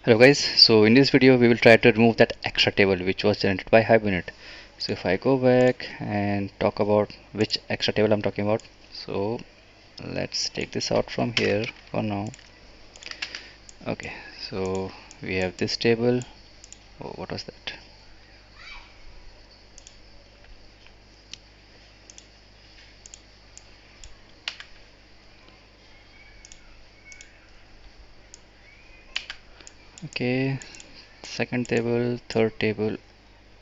Hello guys, so in this video we will try to remove that extra table which was generated by Hibernate. So if I go back and talk about which extra table I'm talking about, so let's take this out from here for now. Okay, so we have this table. Oh, what was that? Okay, second table, third table,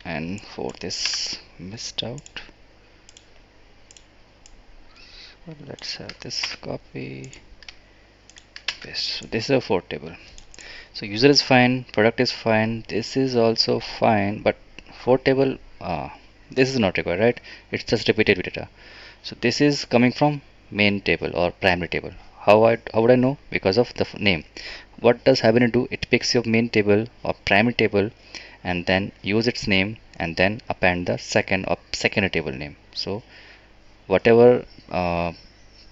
and fourth is missed out. So let's have this copy, paste. So this is a fourth table. So user is fine, product is fine, this is also fine, but for table, this is not required, right? It's just repeated data. So this is coming from main table or primary table. How would I know? Because of the name. What does Hibernate do? It picks your main table or primary table and then use its name and then append the second or secondary table name. So whatever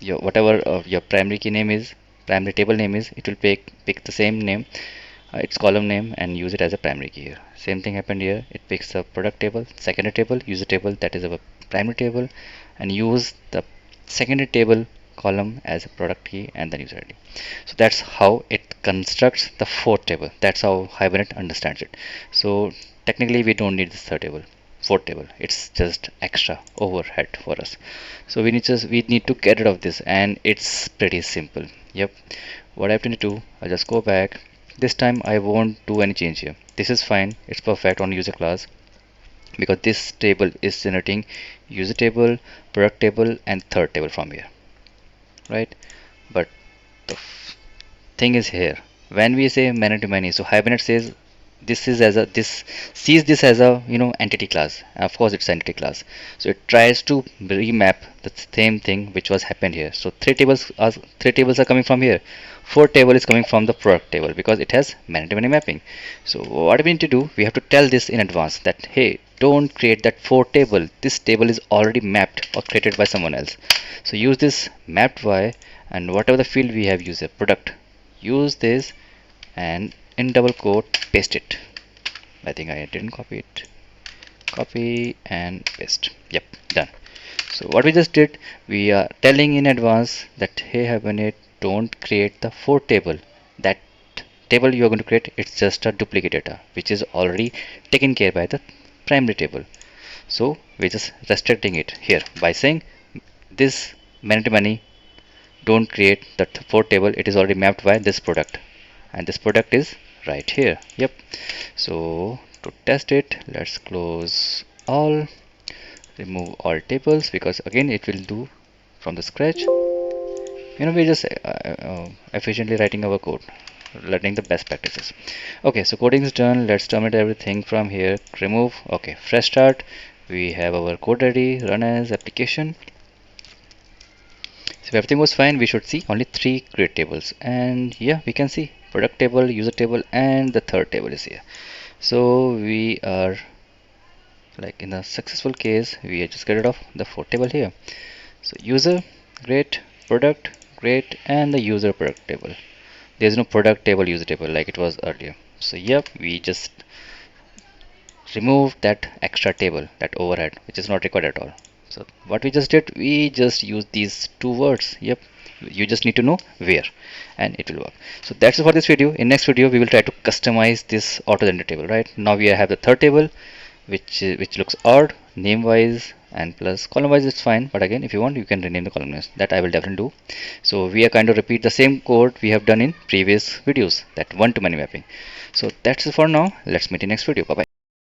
your primary key name is, primary table name is, it will pick the same name, its column name, and use it as a primary key here. Same thing happened here. It picks the product table, secondary table, user table, that is our primary table, and use the secondary table column as a product key and then user ID. So that's how it constructs the fourth table. That's how Hibernate understands it. So technically we don't need this third table, fourth table. It's just extra overhead for us. So we need to get rid of this, and it's pretty simple. Yep. What I have to do, I'll just go back. This time I won't do any change here. This is fine. It's perfect on user class because this table is generating user table, product table, and third table from here, right? But the thing is here, when we say many to many, so Hibernate says this sees this as a entity class. Of course it's entity class, so it tries to remap the same thing which was happened here. So three tables are coming from here, fourth table is coming from the product table because it has many to many mapping. So what we need to do, we have to tell this in advance that hey, don't create that fourth table, this table is already mapped or created by someone else. So use this mapped by, and whatever the field we have used, a product, use this and in double quote paste it. I think I didn't copy it. Copy and paste. Yep, done. So what we just did, we are telling in advance that hey Hibernate, don't create the fourth table. That table you are going to create, it's just a duplicate data which is already taken care by the primary table. So we're just restricting it here by saying this many to many, don't create that fourth table, it is already mapped by this product, and this product is right here. Yep. So to test it, let's close all, remove all tables, because again it will do from the scratch. We're just efficiently writing our code, learning the best practices. Okay, so coding is done. Let's terminate everything from here, remove. Okay, fresh start. We have our code ready, run as application. So if everything was fine, we should see only 3 create tables, and yeah, we can see product table, user table, and the third table is here. So we are, like in a successful case, we just get rid of the fourth table here. So user, great, product, great, and the user product table. There's no product table, user table like it was earlier. So yep, we just remove that extra table, that overhead, which is not required at all. So what we just did, we just use these two words. Yep, you just need to know where, and it will work. So that's it for this video. In next video we will try to customize this auto gender table. Right now we have the third table, which looks odd name wise, and plus column wise it's fine, but again if you want you can rename the column names. That I will definitely do. So we are kind of repeat the same code we have done in previous videos, that one to many mapping. So that's it for now. Let's meet in next video. Bye bye.